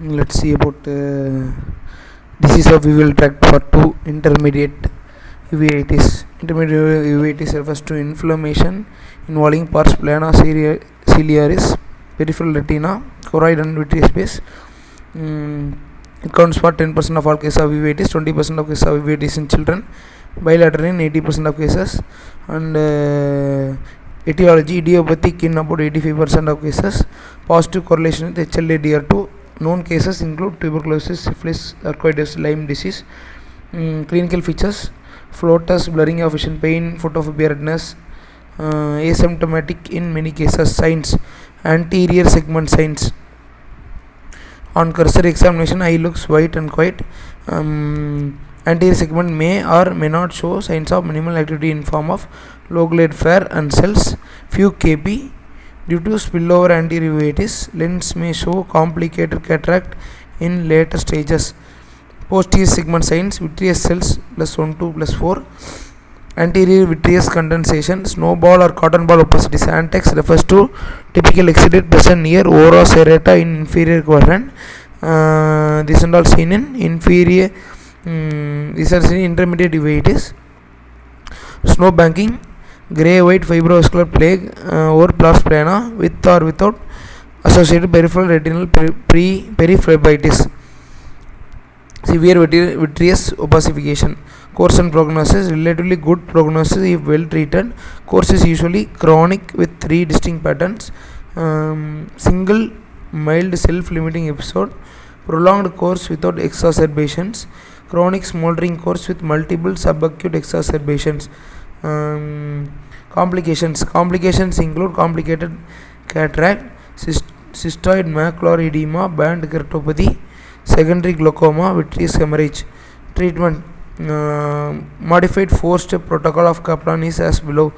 Let's see about disease of uveal tract part 2, intermediate uveitis. Intermediate uveitis refers to inflammation involving pars plana, ciliaris, peripheral retina, choroid and vitreous base. It accounts for 10% of all cases of uveitis, 20% of cases of uveitis in children, bilateral in 80% of cases, and etiology idiopathic in about 85% of cases. Positive correlation with HLA-DR2. Known cases include tuberculosis, syphilis, sarcoidosis, Lyme disease. Clinical features: floaters, blurring of vision, pain, photophobia, redness, asymptomatic in many cases. Signs: anterior segment signs. On cursory examination, eye looks white and quiet. Anterior segment may or may not show signs of minimal activity in form of low-grade flare and cells. Few Kp. Due to spillover anterior uveitis, lens may show complicated cataract in later stages. Posterior segment signs: vitreous cells +1, 2, +4. Anterior vitreous condensation, snowball or cotton ball opacities. Antex refers to typical exudate present near ora serrata in inferior quadrant. This and all seen in inferior. These are seen in intermediate uveitis. Snow banking, gray-white fibrovascular plaque or pars plana with or without associated peripheral retinal periphlebitis. Severe vitreous opacification. Course and prognosis: relatively good prognosis if well treated. Course is usually chronic with 3 distinct patterns: single mild self-limiting episode, prolonged course without exacerbations, chronic smoldering course with multiple subacute exacerbations. Complications include complicated cataract, cystoid macular edema, band keratopathy, secondary glaucoma, vitreous hemorrhage. Treatment: modified 4-step protocol of Kaplan is as below: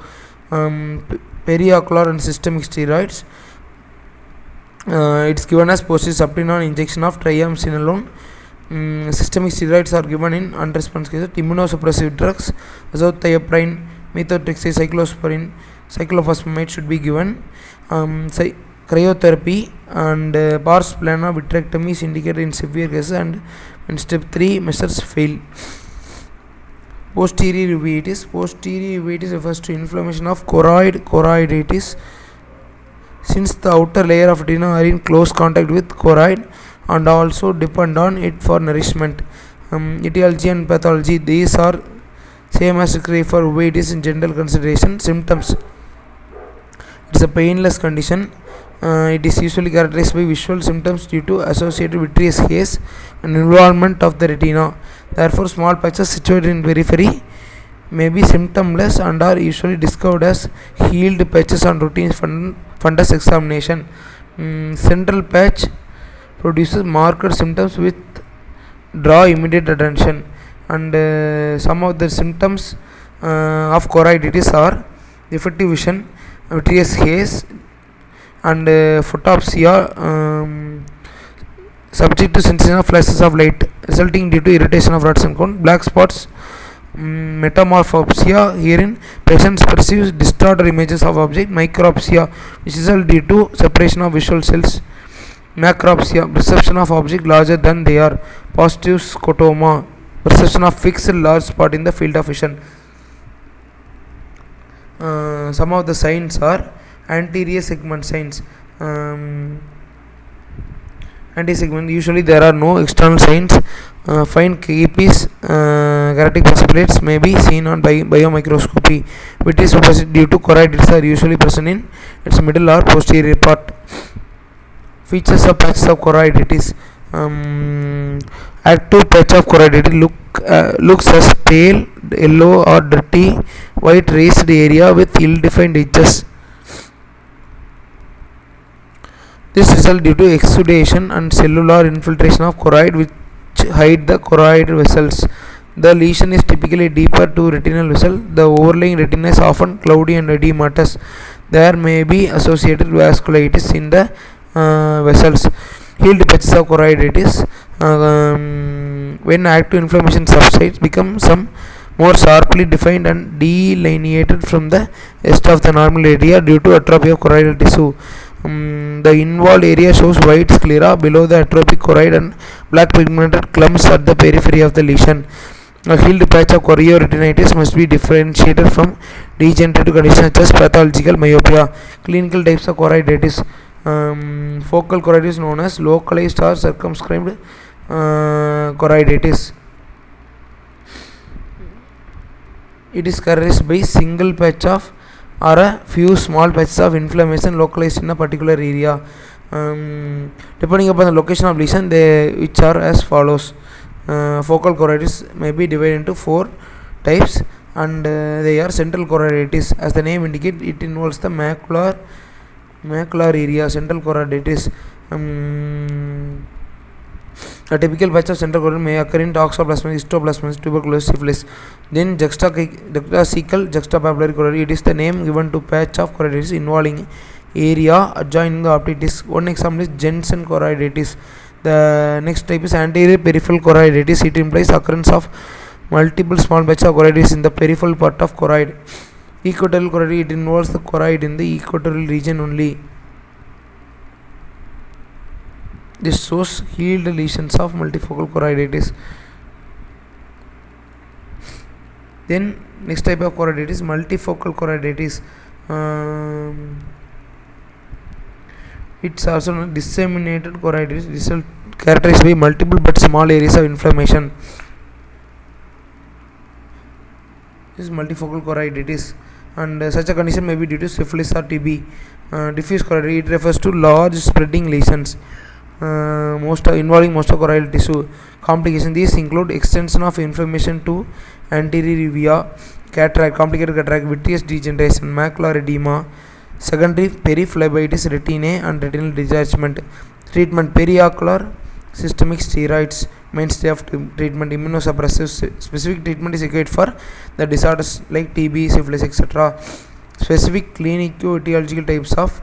periocular and systemic steroids. It's given as post-subtenon injection of triamcinolone. Systemic steroids are given in unresponsive cases. Immunosuppressive drugs: azathioprine, methotrexate, cyclosporin, cyclophosphamide should be given. Cryotherapy and pars plana vitrectomy is indicated in severe cases and when step 3 measures fail. Posterior uveitis. Posterior uveitis refers to inflammation of choroiditis. Since the outer layer of retina are in close contact with choroid and also depend on it for nourishment. Etiology and pathology: these are same as required for uveitis in general consideration. Symptoms: it's a painless condition. It is usually characterized by visual symptoms due to associated vitreous haze and involvement of the retina. Therefore, small patches situated in periphery may be symptomless and are usually discovered as healed patches on routine fundus examination. Central patch produces marked symptoms which draw immediate attention, and some of the symptoms of choroiditis are defective vision, vitreous haze, and photopsia subject to sensation of flashes of light resulting due to irritation of rods and cone. Black spots, metamorphopsia, herein patients perceive distorted images of object. Micropsia, which is due to separation of visual cells. Macropsia, perception of object larger than they are. Positive scotoma, perception of fixed large spot in the field of vision. Some of the signs are anterior segment signs. Anterior segment, usually there are no external signs. Fine capes, keratic fasciculates may be seen on biomicroscopy. Vitreous opacity due to choroiditis are usually present in its middle or posterior part. Features of patches of choroiditis: active patch of choroiditis looks as pale yellow or dirty white raised area with ill-defined edges. This results due to exudation and cellular infiltration of choroid which hide the choroid vessels. The lesion is typically deeper to retinal vessel. The overlying retina is often cloudy and edematous. There may be associated vasculitis in the vessels. Healed patches of choroiditis, when active inflammation subsides, become some more sharply defined and delineated from the rest of the normal area due to atrophy of choroidal tissue. The involved area shows white sclera below the atrophic choroid and black pigmented clumps at the periphery of the lesion. A healed patch of chorioretinitis must be differentiated from degenerative conditions such as pathological myopia. Clinical types of choroiditis. Focal choroiditis known as localized or circumscribed choroiditis. It is characterized by single patch of or a few small patches of inflammation localized in a particular area. Depending upon the location of lesion, which are as follows. Focal choroiditis may be divided into 4 types, and they are central choroiditis. As the name indicates, it involves the macular area. Central choroiditis. A typical patch of central choroid may occur in toxoplasmosis, histoplasmosis, tuberculosis, syphilis. Then juxtacecal juxtapapillary choroid. It is the name given to patch of choroiditis involving area adjoining the optic disc. One example is Jensen choroiditis. The next type is anterior peripheral choroiditis. It implies occurrence of multiple small patches of choroiditis in the peripheral part of choroid. Equatorial choroid. It involves the choroid in the equatorial region only. This shows healed lesions of multifocal choroiditis. Then next type of choroiditis, multifocal choroiditis. It's also known as disseminated choroiditis. This is characterized by multiple but small areas of inflammation. This is multifocal choroiditis, and such a condition may be due to syphilis or TB. Diffuse choroiditis, it refers to large spreading lesions involving most of choroidal tissue. Complications, these include extension of inflammation to anterior uvea, cataract, complicated cataract, vitreous degeneration, macular edema, secondary periphlebitis retinae, and retinal detachment. Treatment, periocular systemic steroids, mainstay of treatment. Immunosuppressive, specific treatment is required for the disorders like TB, syphilis, etc. Specific clinico-etiological types of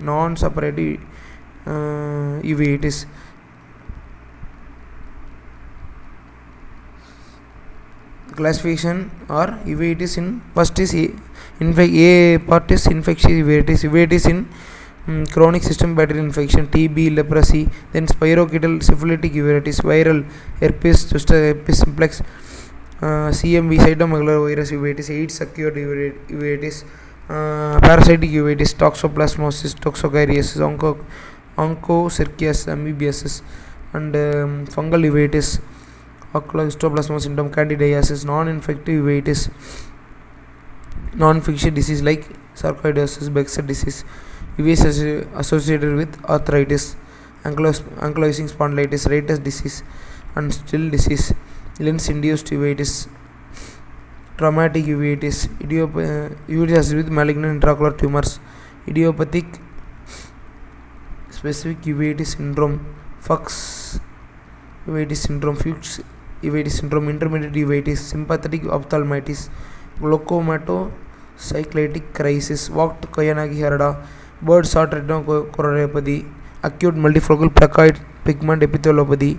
non-suppurative uveitis. Classification or uveitis in first is A part is infectious uveitis in chronic systemic bacterial infection, TB, leprosy. Then spirochetal syphilitic uveitis, viral herpes zoster, herpes simplex, CMV, cytomegalovirus uveitis, AIDS acute uveitis, parasitic uveitis, toxoplasmosis, toxocariasis, onchocerciasis, amoebiasis, and fungal uveitis, histoplasma syndrome, candidiasis. Non-infective uveitis, non-infectious disease like sarcoidosis, Behçet disease. Uveitis associated with arthritis, ankylosing spondylitis, Reiter's disease, and Still disease. Lens-induced uveitis, traumatic uveitis, uveitis with malignant intraocular tumors, idiopathic specific uveitis syndrome, Fuchs uveitis syndrome, Fuchs uveitis syndrome, intermediate uveitis, sympathetic ophthalmitis, glaucomatous-cyclitic crisis, walked Koyanagi Harada, bird shot retinochoroidopathy, acute multifocal placoid pigment epithelopathy,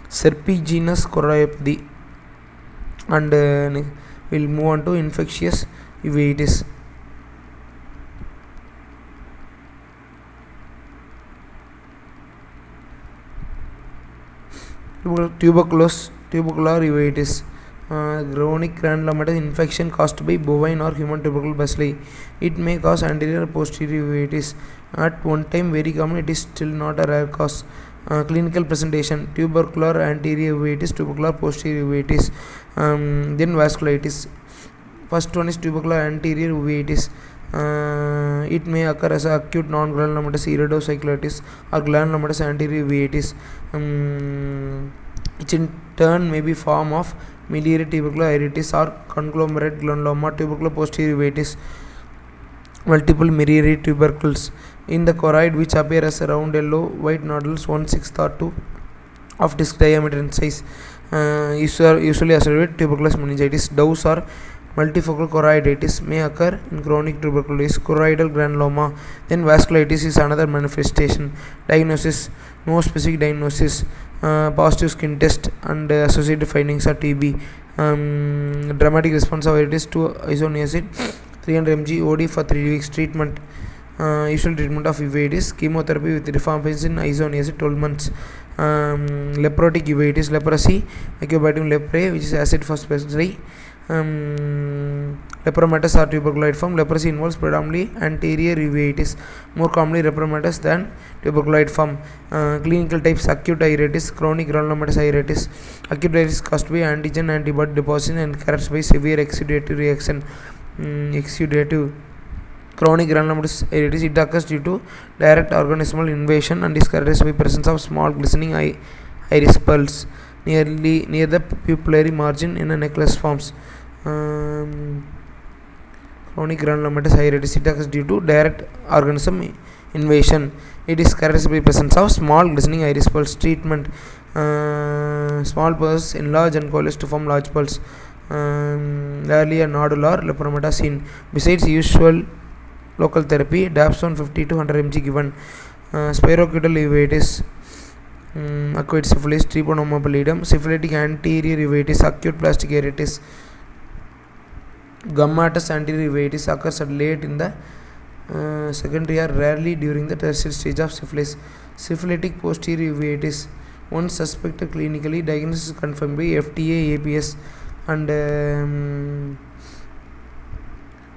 serpiginous choroidopathy, and we'll move on to infectious uveitis. Tubercular uveitis, chronic granulomatous infection caused by bovine or human tubercle bacilli. It may cause anterior or posterior uveitis. At one time very common, it is still not a rare cause. Clinical presentation, tubercular anterior uveitis, tubercular posterior uveitis. Then vasculitis. First one is tubercular anterior uveitis. It may occur as acute non-granulomatous iridocyclitis or granulomatous anterior uveitis, which in turn may be form of miliary tubercular iritis or conglomerate granuloma. Tubercular posterior uveitis, multiple miliary tubercles in the choroid which appear as round yellow white nodules 1/6 or 2 of disc diameter and size, usually associated with tuberculous meningitis. Doves or multifocal choroiditis may occur in chronic tuberculosis, choroidal granuloma. Then vasculitis is another manifestation. Diagnosis, no specific diagnosis. Positive skin test and associated findings are TB. Dramatic response of iritis to isoniazid 300 mg OD for 3 weeks. Treatment, Usual treatment of uveitis: chemotherapy with rifampicin, isoniazid 12 months. Leprotic uveitis: leprosy, Mycobacterium leprae, which is acid phosphorus. Lepromatous or tuberculoid form. Leprosy involves predominantly anterior uveitis, more commonly lepromatous than tuberculoid form. Clinical types: acute iritis, chronic granulomatous iritis. Acute iritis caused by antigen antibody deposition and characterized by severe exudative reaction. Exudative. Chronic granulomatous iritis: it occurs due to direct organismal invasion and is characterized by presence of small glistening iris pulse near the pupillary margin in a necklace forms. Chronic granulomatous iritis: it occurs due to direct organism invasion. It is characterized by presence of small glistening iris pulse. Treatment: small pulse enlarge and coalesce to form large pulse. Rarely a nodule or lepromata seen. Besides usual local therapy, dapsone 50 to 100 mg given. Spirochetal uveitis, acquired syphilis, Treponema pallidum. Syphilitic anterior uveitis, acute plastic iritis. Gummatous anterior uveitis occurs at late in the secondary or rarely during the tertiary stage of syphilis. Syphilitic posterior uveitis, once suspected clinically, diagnosis confirmed by FDA, APS and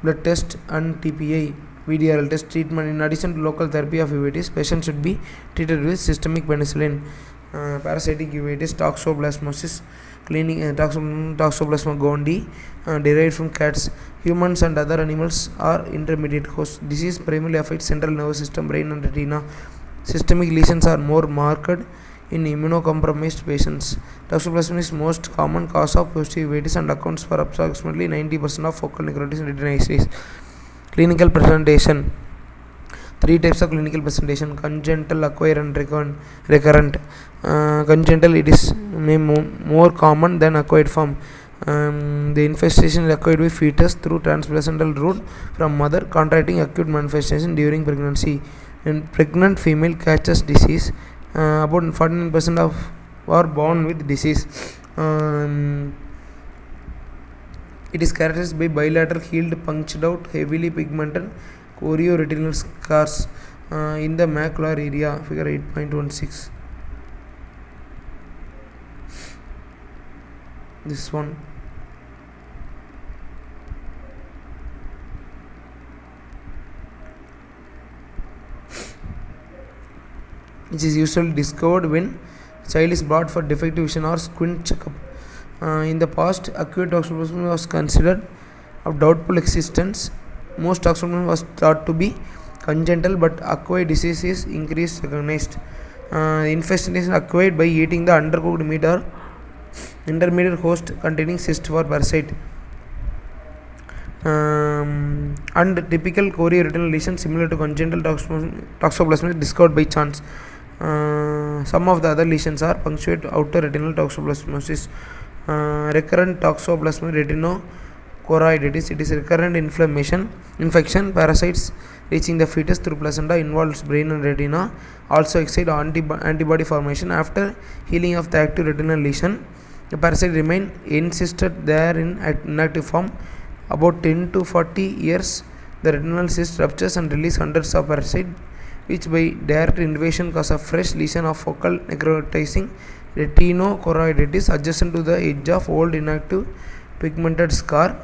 blood test and TPI, VDRL test. Treatment: in addition to local therapy of uveitis, patients should be treated with systemic penicillin. Parasitic uveitis, toxoplasmosis, Toxoplasma gondii, derived from cats. Humans and other animals are intermediate hosts. Disease primarily affects central nervous system, brain and retina. Systemic lesions are more marked in immunocompromised patients. Toxoplasma is most common cause of posterior uveitis and accounts for approximately 90% of focal necrosis in retinal disease. Clinical presentation: 3 types of clinical presentation: congenital, acquired and recurrent. Congenital, it is more common than acquired form. The infestation is acquired by fetus through transplacental route from mother, contracting acute manifestation during pregnancy. When pregnant female catches disease, about 49% of are born with disease. It is characterized by bilateral healed, punctured out, heavily pigmented chorioretinal scars in the macular area. Figure 8.16. This one. Which is usually discovered when child is brought for defective vision or squint checkup. In the past, acute toxoplasmosis was considered of doubtful existence. Most toxoplasmosis was thought to be congenital, but acquired disease is increased recognized. Infestation is acquired by eating the undercooked meat or intermediate host containing cyst for parasite. And typical chorioretinal lesion similar to congenital toxoplasmosis discovered by chance. Some of the other lesions are punctuate outer retinal toxoplasmosis, recurrent toxoplasmosis retinochoroiditis. It is recurrent infection. Parasites reaching the fetus through placenta involves brain and retina. Also excite antibody formation. After healing of the active retinal lesion, the parasite remain encysted there in inactive form. About 10 to 40 years, the retinal cyst ruptures and release hundreds of parasites, which by direct invasion cause a fresh lesion of focal necrotizing retinochoroiditis adjacent to the edge of old inactive pigmented scar.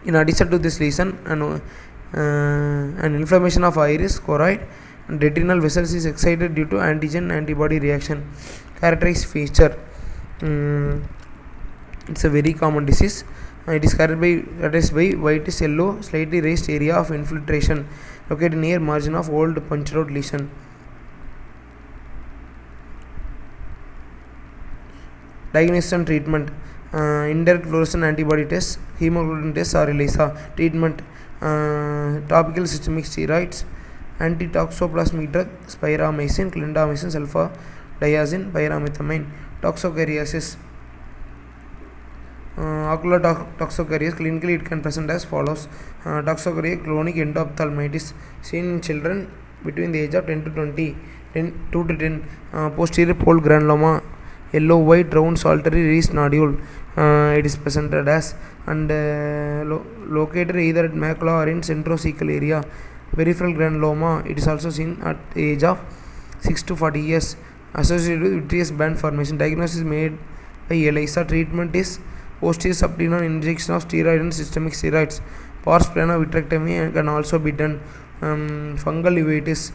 In addition to this lesion, an inflammation of iris, choroid and retinal vessels is excited due to antigen antibody reaction. Characterized feature: it's a very common disease. It is characterized by whitish yellow, slightly raised area of infiltration located near margin of old punctured out lesion. Diagnosis and treatment: indirect fluorescent antibody tests, hemoglobin tests or ELISA. Treatment: topical systemic steroids, antitoxoplasmic drug, spiramycin, clindamycin, sulfadiazine, pyrimethamine. Toxocariasis: ocular toxocarias. Clinically, it can present as follows: toxocaria, chronic endophthalmitis, seen in children between the age of 10 to 20, 2 to 10. Posterior pole granuloma, yellow white round solitary raised nodule. It is presented as and located either at macula or in centrocecal area. Peripheral granuloma, it is also seen at the age of 6 to 40 years, associated with vitreous band formation. Diagnosis made by ELISA. Treatment is posterior subtenon injection of steroid and systemic steroids. Pars plana vitrectomy can also be done. Fungal uveitis,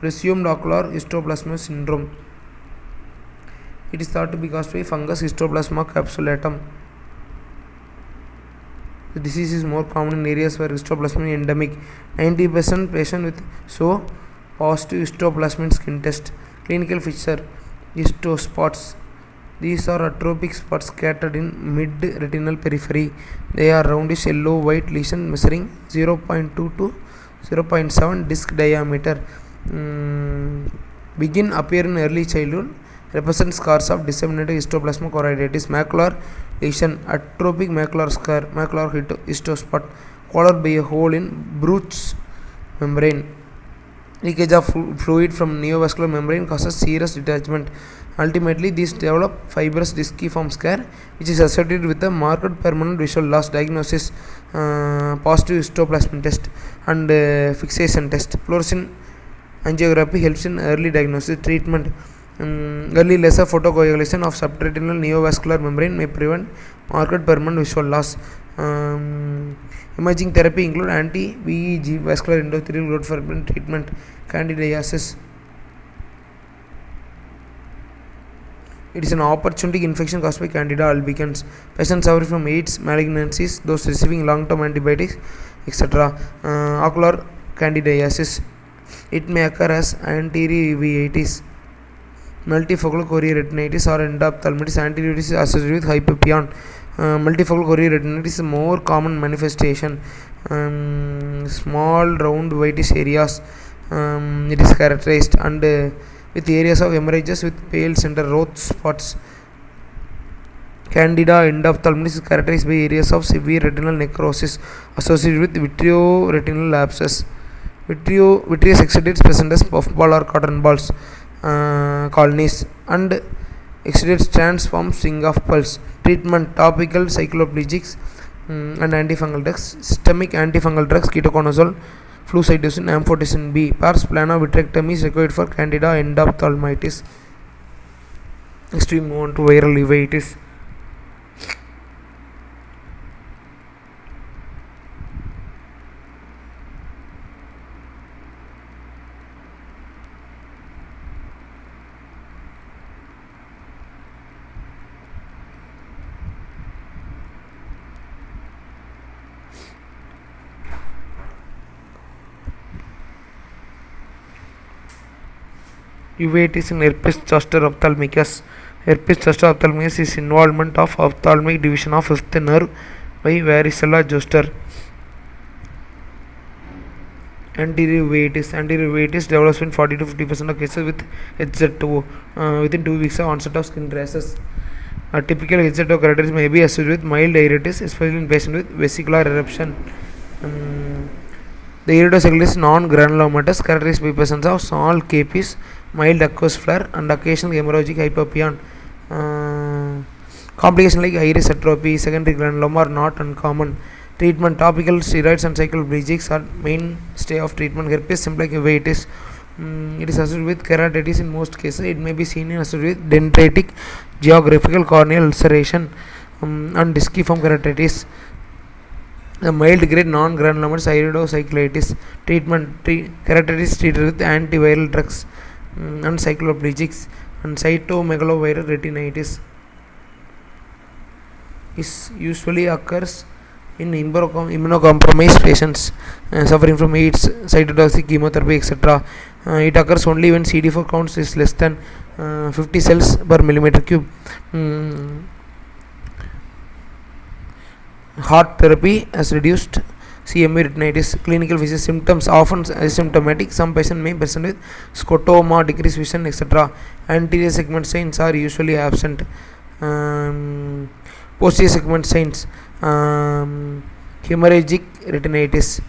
presumed ocular histoplasma syndrome. It is thought to be caused by fungus Histoplasma capsulatum. The disease is more common in areas where histoplasma is endemic. 90% patients with so positive histoplasma skin test. Clinical feature: histospots. These are atrophic spots scattered in mid-retinal periphery. They are roundish yellow-white lesion measuring 0.2 to 0.7 disc diameter. Begin appear in early childhood. Represent scars of disseminated histoplasma choroiditis. Macular lesion, atrophic macular scar, macular histospot, followed by a hole in Bruch's membrane. Leakage of fluid from neovascular membrane causes serous detachment. Ultimately, these develop fibrous disciform scar, which is associated with a marked permanent visual loss. Diagnosis: positive histoplasma test and fixation test. Fluorescein angiography helps in early diagnosis. Treatment: early laser photocoagulation of subretinal neovascular membrane may prevent marked permanent visual loss. Imaging therapy include anti-VEG, vascular endothelial growth factor treatment. Candidiasis: it is an opportunistic infection caused by Candida albicans. Patients suffering from AIDS, malignancies, those receiving long-term antibiotics, etc. Ocular candidiasis: it may occur as anterior uveitis, multifocal chorioretinitis, or endophthalmitis. Anterior is associated with hypopyon. Multifocal chorioretinitis is a more common manifestation. Small round whitish areas. It is characterized and with areas of hemorrhages with pale center rough spots. Candida endophthalmitis is characterized by areas of severe retinal necrosis associated with vitreoretinal abscess. Vitreous exudates present as puffball or cotton balls colonies, and exudate strands form string of pearls. Treatment: topical cycloplegics and antifungal drugs. Systemic antifungal drugs: ketoconazole, flucytosine, amphotericin B. Pars plana vitrectomy is required for Candida endophthalmitis. Next we move on to viral uveitis. Uveitis in herpes zoster ophthalmicus. Herpes zoster ophthalmicus is involvement of ophthalmic division of fifth nerve by varicella zoster. Anterior uveitis develops in 40 to 50% of cases with HZ2 within 2 weeks of onset of skin rashes. A typical HZ2 characteristic may be associated with mild iritis, especially in patients with vesicular eruption. The iridocycle is non-granulomatous, characterized by presence of small capes, mild aqueous flare, and occasional hemorrhagic hypopyon. Complications like iris atrophy, secondary granuloma are not uncommon. Treatment: topical steroids and cycloplegics are mainstay of treatment. Herpes simplex uveitis, it is associated with keratitis in most cases. It may be seen in associated with dendritic, geographical corneal ulceration, and disciform keratitis. The mild grade non-granulomatous iridocyclitis. Treatment: keratitis treated with antiviral drugs and cycloplegics, and cytomegaloviral retinitis is usually occurs in immunocompromised patients suffering from AIDS, cytotoxic chemotherapy, etc. It occurs only when CD4 counts is less than 50 cells per millimeter cube. Heart therapy has reduced CME retinitis. Clinical features: symptoms often asymptomatic. Some patients may present with scotoma, decreased vision, etc. Anterior segment signs are usually absent. Posterior segment signs: hemorrhagic retinitis.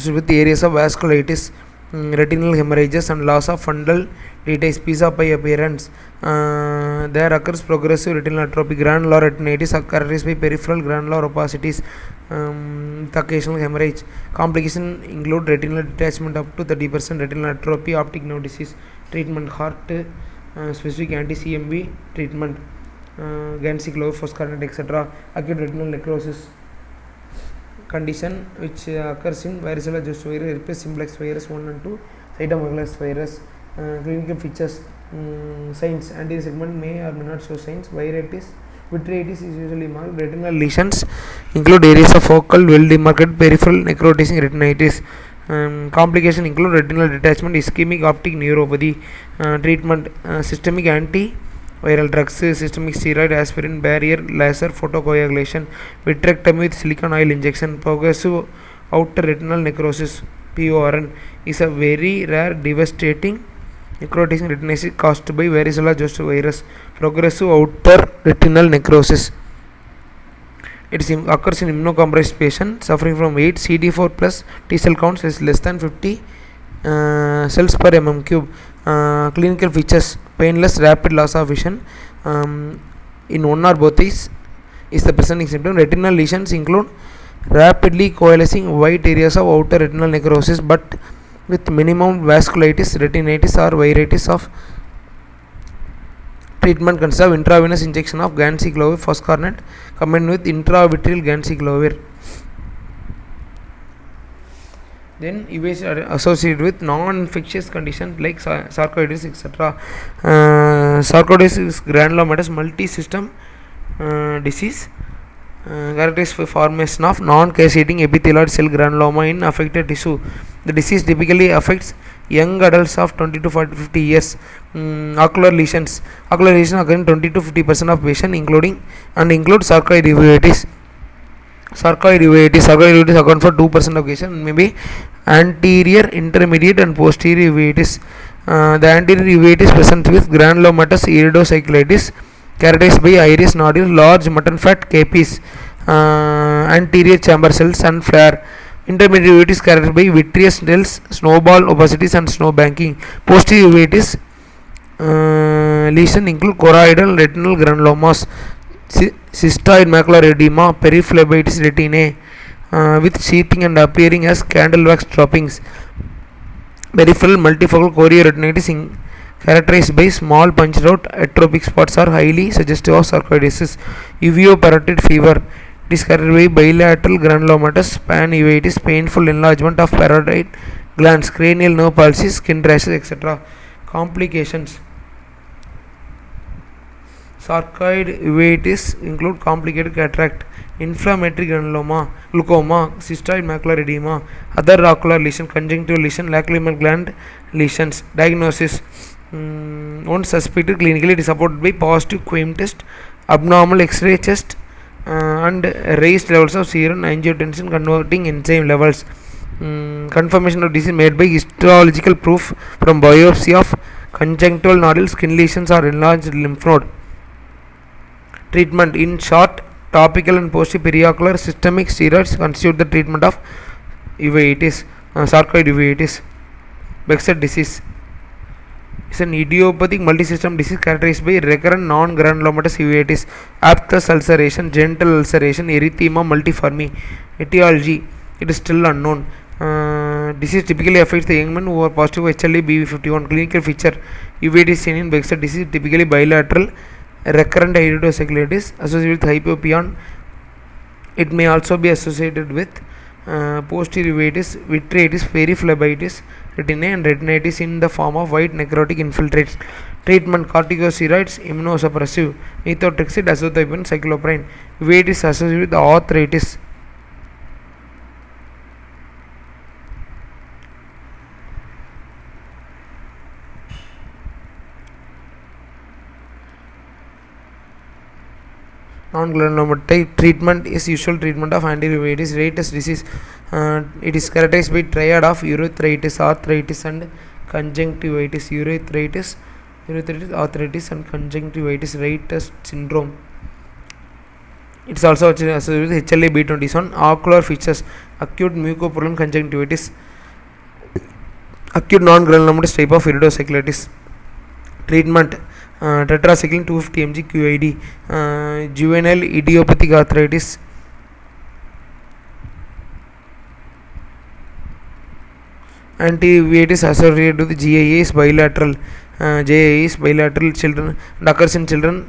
with the areas of vasculitis, retinal hemorrhages, and loss of fundal details, pizza pie appearance. There occurs progressive retinal atrophy, granular retinitis, characterized by peripheral granular opacities, with occasional hemorrhage. Complications include retinal detachment up to 30%, retinal atrophy, optic nerve disease. Treatment: heart specific anti-CMV treatment, ganciclovir, foscarnet, etc. Acute retinal necrosis condition which occurs in varicella zoster virus, herpes simplex virus 1 and 2, cytomegalovirus virus. Clinical features, signs: anti-segment may or may not show signs. Vitritis is usually marked. Retinal lesions include areas of focal, well-demarcated peripheral necrotizing retinitis. Complications include retinal detachment, ischemic optic neuropathy. Treatment: systemic antiviral drugs, systemic steroid, aspirin, barrier, laser, photocoagulation, vitrectomy with silicone oil injection. Progressive outer retinal necrosis (PORN) is a very rare, devastating necrotizing retinitis caused by varicella zoster virus. Progressive outer retinal necrosis. It occurs in immunocompromised patients suffering from AIDS. CD4 plus T cell counts is less than 50 cells per mm cube. Clinical features: painless, rapid loss of vision in one or both eyes is the presenting symptom. Retinal lesions include rapidly coalescing white areas of outer retinal necrosis but with minimum vasculitis, retinitis, or vitritis of. Treatment consists of intravenous injection of ganciclovir foscarnet combined with intravitreal ganciclovir. Then UVs are associated with non-infectious conditions like sarcoidosis, etc. Sarcoidosis is granulomatous multi-system disease characterized by formation of non-caseating epithelioid cell granuloma in affected tissue. The disease typically affects young adults of 20 to 50 years. Ocular lesions occur in 20 to 50% of patients, include sarcoid uveitis. Sarcoid uveitis account for 2% of cases and may be anterior, intermediate, and posterior uveitis. The anterior uveitis presents with granulomatous iridocyclitis characterized by iris nodule, large mutton fat capes, anterior chamber cells, and flare. Intermediate uveitis characterized by vitreous cells, snowball opacities, and snow banking. Posterior uveitis lesions include choroidal retinal granulomas, cystoid macular edema, periphlebitis retinae with sheathing and appearing as candle wax droppings. Peripheral multifocal chorioretinitis characterized by small punched out atrophic spots are highly suggestive of sarcoidosis. Uveo-parotid fever. It is characterized by bilateral granulomatous panuveitis, painful enlargement of parotid glands, cranial nerve palsy, skin rashes, etc. Complications: sarcoid uveitis include complicated cataract, inflammatory glaucoma, cystoid macular edema, other ocular lesion, conjunctival lesion, lacrimal gland lesions. Diagnosis: once suspected clinically, it is supported by positive QM test, abnormal X-ray chest, and raised levels of serum angiotensin converting enzyme levels. Confirmation of disease made by histological proof from biopsy of conjunctival nodule, skin lesions, or enlarged lymph node. Treatment: in short, topical and postperiocular systemic steroids constitute the treatment of uveitis. Sarcoid uveitis. Behçet disease is an idiopathic multisystem disease characterized by recurrent non-granulomatous uveitis, aphthous ulceration, genital ulceration, erythema multiforme. Etiology: it is still unknown. Disease typically affects the young men who are positive HLA-BV51. Clinical feature: uveitis seen in Behçet disease, typically bilateral recurrent iridocyclitis associated with hypopyon. It may also be associated with posterior uveitis, vitritis, periphlebitis retinae, and retinitis in the form of white necrotic infiltrates. Treatment: corticosteroids, immunosuppressive, methotrexate, azathioprine, cycloprine. Uveitis associated with arthritis. Non-granulomatous treatment is usual treatment of anti-uveitis. Retinitis disease. It is characterized by triad of urethritis, arthritis, and conjunctivitis. Urethritis, arthritis, and conjunctivitis. Retinitis syndrome. It's also associated with HLA-B27. Ocular features: acute mucopurulent conjunctivitis, acute non-granulomatous type of iridocyclitis. Treatment: tetracycline 250 mg QID. Juvenile idiopathic arthritis. Anti-UVA is associated with GIA is bilateral. JIA is bilateral children and occurs in children,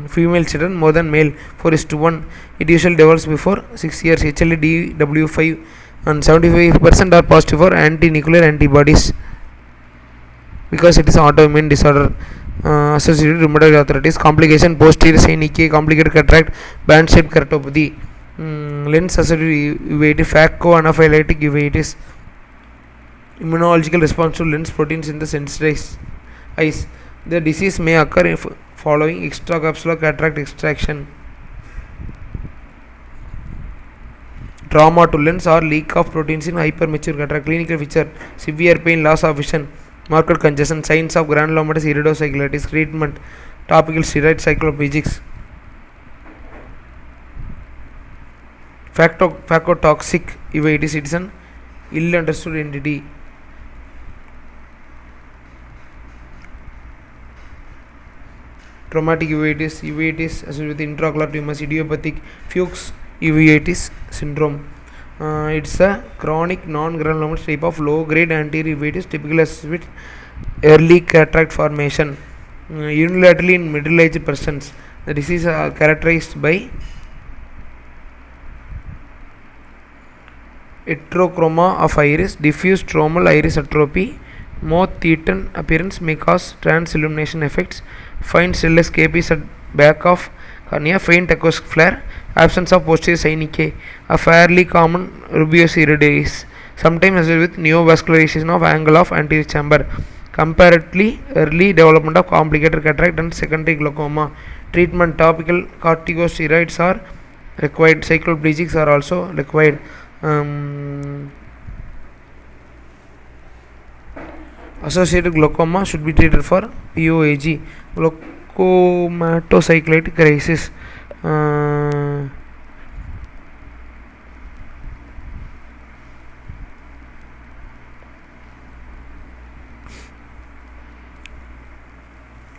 female children more than male, 4:1. It usually develops before 6 years. HLA-DW5 and 75% are positive for anti-nuclear antibodies because it is an autoimmune disorder. Associated with rheumatoid arthritis. Complication: posterior synechiae, complicated cataract, band-shaped keratopathy. Lens associated uveitis, phaco-anaphylactic uveitis. Immunological response to lens proteins in the sensitized eyes. The disease may occur if following extracapsular cataract extraction. Trauma to lens or leak of proteins in hypermature cataract. Clinical feature: severe pain, loss of vision, marked congestion, signs of granulomatous iridocyclitis. Treatment: topical steroid, cycloplegics. Phacotoxic uveitis: it is an ill understood entity. Traumatic uveitis associated with intraocular tumors. Idiopathic Fuchs uveitis syndrome. It's a chronic non-granulomatous type of low-grade anterior uveitis, typically associated with early cataract formation. Unilaterally in middle-aged persons. The disease is characterized by heterochroma of iris, diffuse stromal iris atrophy, moth-eaten appearance may cause transillumination effects, faint cell escapes at back of cornea, faint acoustic flare, absence of posterior synechiae. A fairly common rubeous iridosis, sometimes associated with neovascularization of angle of anterior chamber. Comparatively early development of complicated cataract and secondary glaucoma. Treatment: topical corticosteroids are required. Cycloplegics are also required. Associated glaucoma should be treated for POAG, glaucomatocyclitic crisis.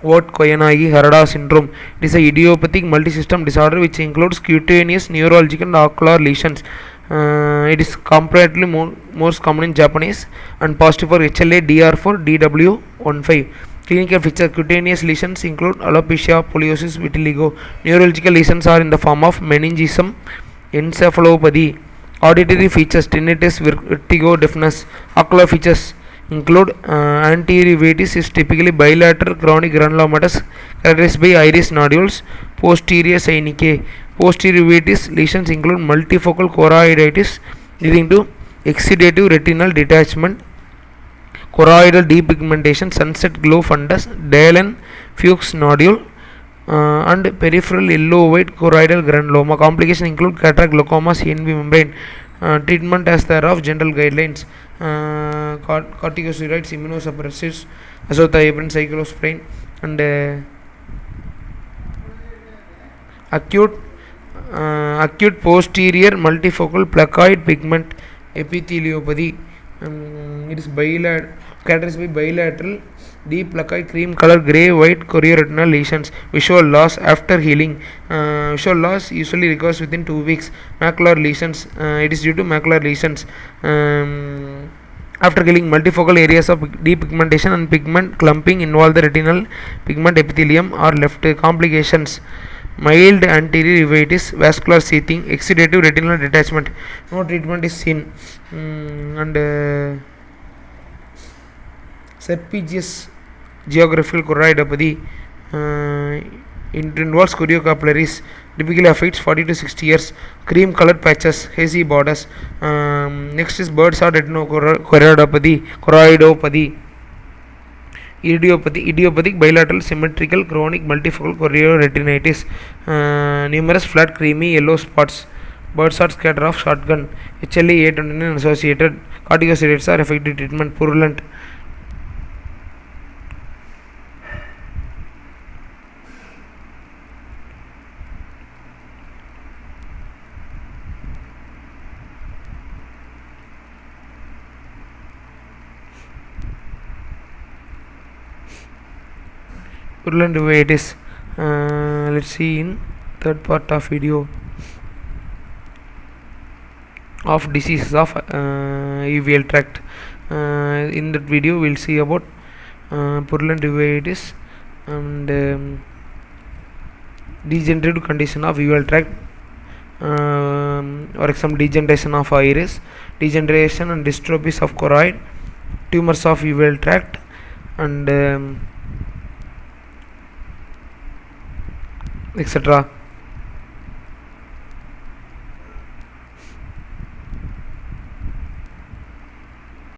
Koyanagi-Harada syndrome. It is a idiopathic multisystem disorder which includes cutaneous, neurological and ocular lesions. It is comparatively most common in Japanese and positive for HLA-DR4, DW15. Clinical features: cutaneous lesions include alopecia, poliosis, vitiligo. Neurological lesions are in the form of meningism, encephalopathy. Auditory features: tinnitus, vertigo, deafness. Ocular features include anterior uveitis is typically bilateral chronic granulomatous, characterized by iris nodules. Posterior synechiae. Posterior uveitis lesions include multifocal choroiditis leading to exudative retinal detachment, choroidal depigmentation, sunset glow fundus, Dalen Fuchs nodule, and peripheral yellow-white choroidal granuloma. Complications include cataract, glaucoma, CNV membrane. Treatment as there of general guidelines: corticosteroids, immunosuppressives, azathioprine, cyclosporine, and acute posterior multifocal placoid pigment epitheliopathy. It is characterized by bilateral deep placoid cream color gray white chorioretinal lesions. Visual loss after healing. Visual loss usually recurs within 2 weeks. Macular lesions. It is due to macular lesions. After healing, multifocal areas of depigmentation and pigment clumping involve the retinal pigment epithelium are left. Complications: mild anterior uveitis, vascular seething, exudative retinal detachment. No treatment is seen. And serpiginous geographical choroidopathy. It involves choriocapillaries, typically affects 40 to 60 years. Cream colored patches, hazy borders. Next is birds or choroidopathy. Idiopathic bilateral symmetrical chronic multifocal chorioretinitis. Numerous flat creamy yellow spots. Birdsart scatter of shotgun. HLA-A29 associated. Corticosteroids are effective treatment. Purulent. purulent uveitis. Let's see in third part of video of diseases of uveal tract. In that video we'll see about purulent uveitis and degenerative condition of uveal tract, or some degeneration of iris, degeneration and dystrophies of choroid, tumors of uveal tract, and etc.